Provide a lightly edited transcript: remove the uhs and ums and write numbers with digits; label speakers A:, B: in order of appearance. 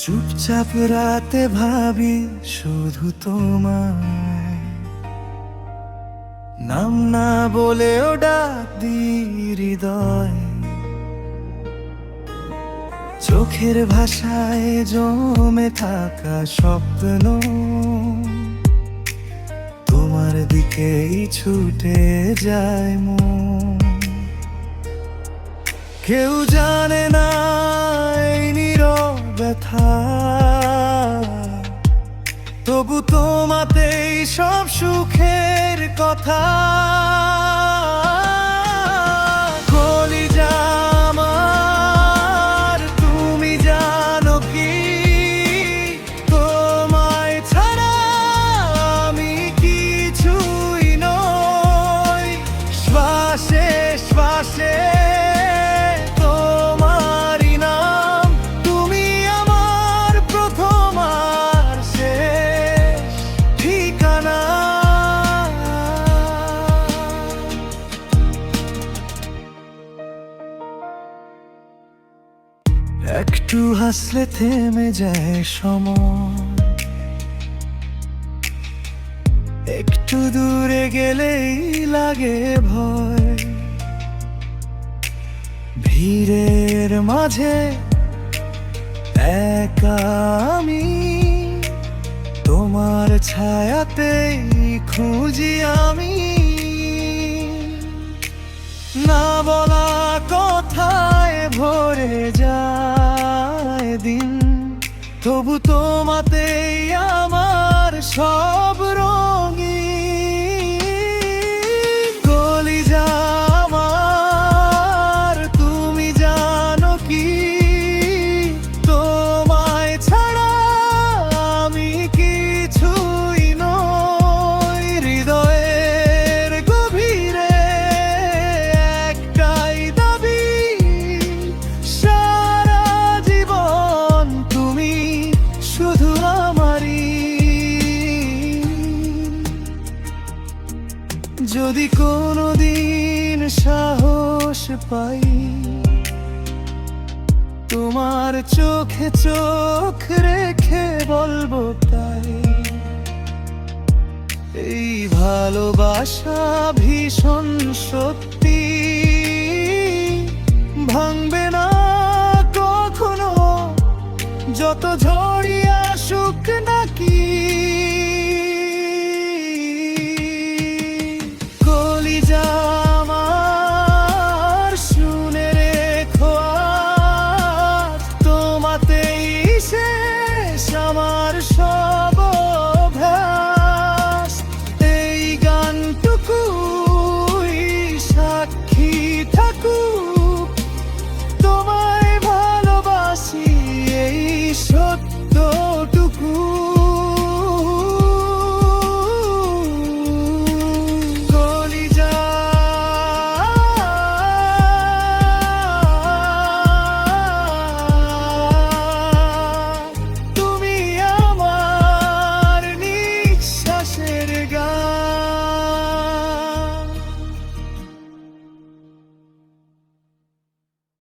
A: চুপচাপ রাতে ভাবি শুধু তোমায়, নাম না বলেও ডাক দিই হৃদয়। চোখের ভাষায় জমে থাকা স্বপ্ন তোমার দিকেই ছুটে যায় মন। কেউ জানে না এই নীরব ব্যথা, তবু তোমাতেই সব সুখের কথা। কলিজা আমার, তুমি জানো কি তোমায় ছাড়া আমি কিছুই নই। শ্বাসে শ্বাসে তোমারই নাম, তুমি আমার প্রথম আর শেষ ঠিকানা। একটু হাসলে থেমে যায় সময়, একটু দূরে গেলেই লাগে ভয়। ভিড়ের মাঝে একা আমি, তোমার ছায়াতেই খুঁজি আমি। না বলা কথায় ভরে যায় দিন, তবু তোমাতেই আমার সব রঙিন। কলিজা আমার, তুমি জানো কি তোমায় ছাড়া আমি কিছুই নই। হৃদয়ের গভীরে একটাই দাবি, সারা জীবন তুমি শুধু আমারই। যদি কোনোদিন সাহস পাই তোমার চোখে চোখ রেখে বলবো তাই, এই ভালোবাসা ভীষণ সত্যি, ভাঙবে না কখনো যত ঝড়ই আসুক নাকি। কলিজা আমার, শুনে রেখো আজ তোমাতেই শেষ আমার সব অভ্যাস। এই গানটুকুই সাক্ষী থাকুক